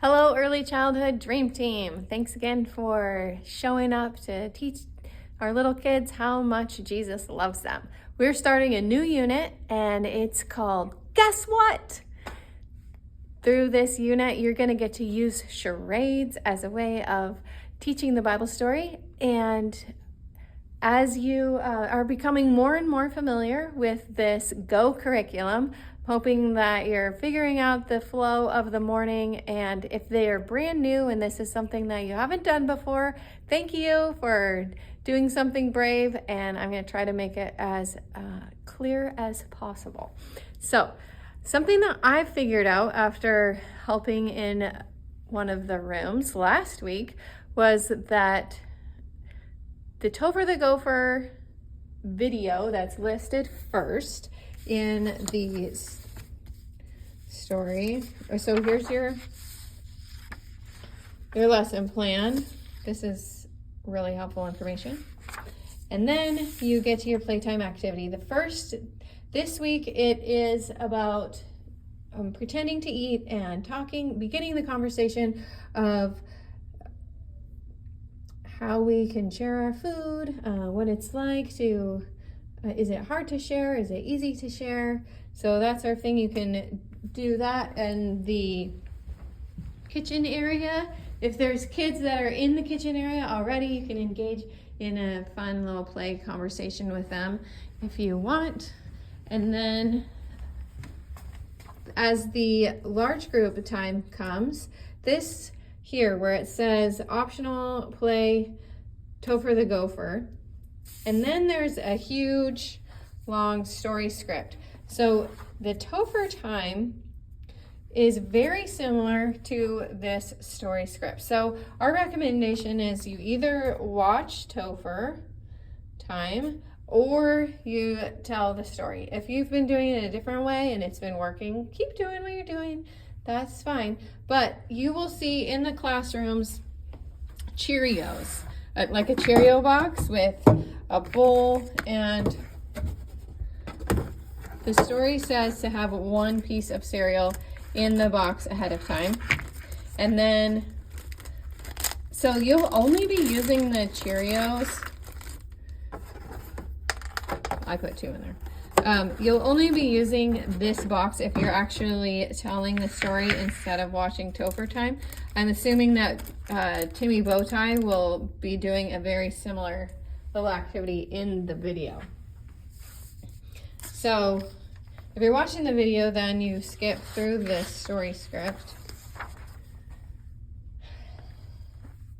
Hello, Early Childhood Dream Team. Thanks again for showing up to teach our little kids how much Jesus loves them. We're starting a new unit and it's called Guess What? Through this unit, you're going to get to use charades as a way of teaching the Bible story. And as you are becoming more and more familiar with this Go curriculum, hoping that you're figuring out the flow of the morning. And if they are brand new and this is something that you haven't done before, thank you for doing something brave. And I'm going to try to make it as clear as possible. So something that I figured out after helping in one of the rooms last week was that the Topher the Gopher video that's listed first in the story. So here's your lesson plan. This is really helpful information. And then you get to your playtime activity. This week it is about pretending to eat and beginning the conversation of how we can share our food, what it's like to, is it hard to share? Is it easy to share? So that's our thing. You can do that in the kitchen area. If there's kids that are in the kitchen area already, you can engage in a fun little play conversation with them if you want. And then as the large group time comes, this here where it says optional play Topher the Gopher, and then there's a huge long story script. So the Topher time is very similar to this story script. So our recommendation is you either watch Topher time or you tell the story. If you've been doing it a different way and it's been working, keep doing what you're doing. That's fine. But you will see in the classrooms Cheerios, like a Cheerio box with a bowl, and the story says to have one piece of cereal in the box ahead of time. And then, so you'll only be using the Cheerios. I put 2 in there. You'll only be using this box if you're actually telling the story instead of watching Topher time. I'm assuming that Timmy Bowtie will be doing a very similar little activity in the video. So if you're watching the video, then you skip through this story script.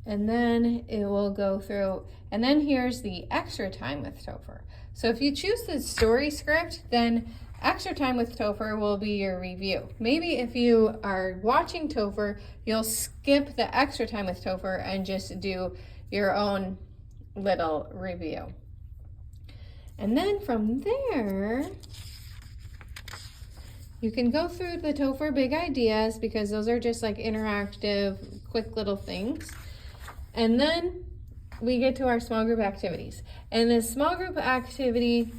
And then it will go through, and then here's the extra time with Topher. So if you choose the story script, then extra time with Topher will be your review. Maybe if you are watching Topher, you'll skip the extra time with Topher and just do your own little review. And then from there, you can go through the Topher big ideas because those are just like interactive, quick little things. And then we get to our small group activities. And the small group activity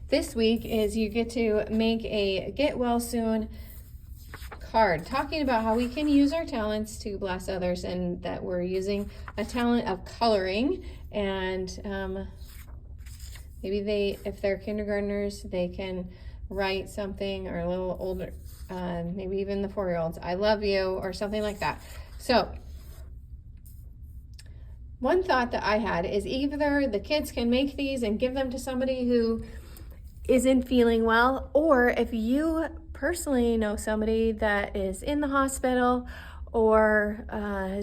this week is you get to make a get well soon card talking about how we can use our talents to bless others, and that we're using a talent of coloring. And maybe if they're kindergartners, they can write something, or a little older, maybe even the 4-year-olds, I love you, or something like that. So one thought that I had is either the kids can make these and give them to somebody who isn't feeling well, or if you personally know somebody that is in the hospital or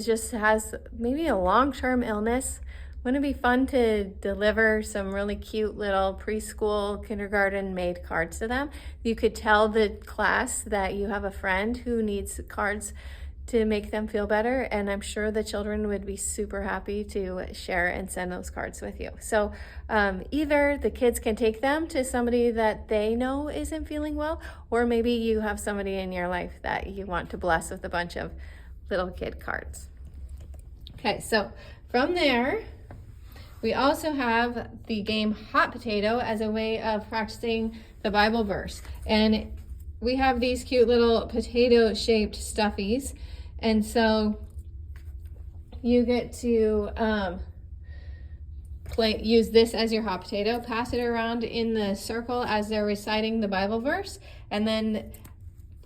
just has maybe a long-term illness, wouldn't it be fun to deliver some really cute little preschool, kindergarten made cards to them? You could tell the class that you have a friend who needs cards to make them feel better, and I'm sure the children would be super happy to share and send those cards with you. So either the kids can take them to somebody that they know isn't feeling well, or maybe you have somebody in your life that you want to bless with a bunch of little kid cards. Okay, so from there, we also have the game Hot Potato as a way of practicing the Bible verse. And we have these cute little potato shaped stuffies, and so you get to use this as your hot potato, pass it around in the circle as they're reciting the Bible verse, and then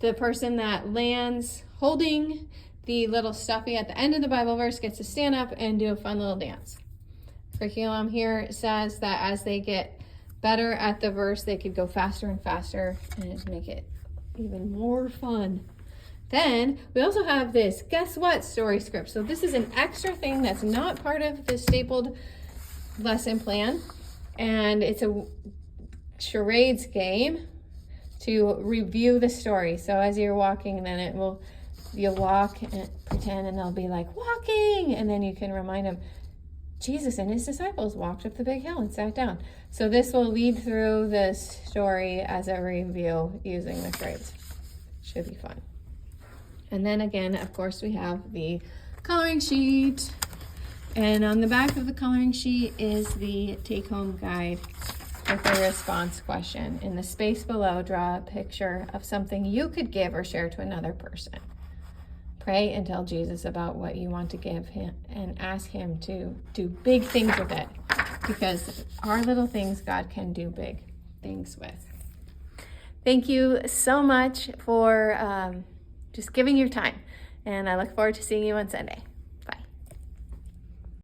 the person that lands holding the little stuffy at the end of the Bible verse gets to stand up and do a fun little dance. Curriculum here says that as they get better at the verse, they could go faster and faster and just make it even more fun. Then we also have this guess what story script. So this is an extra thing that's not part of the stapled lesson plan, and it's a charades game to review the story. So as you're walking, then you'll walk and pretend, and they'll be like walking, and then you can remind them Jesus and his disciples walked up the big hill and sat down. So this will lead through the story as a review using the charades. Should be fun. And then again, of course, we have the coloring sheet. And on the back of the coloring sheet is the take-home guide with a response question. In the space below, draw a picture of something you could give or share to another person. Pray and tell Jesus about what you want to give him and ask him to do big things with it, because our little things God can do big things with. Thank you so much for just giving your time, and I look forward to seeing you on Sunday.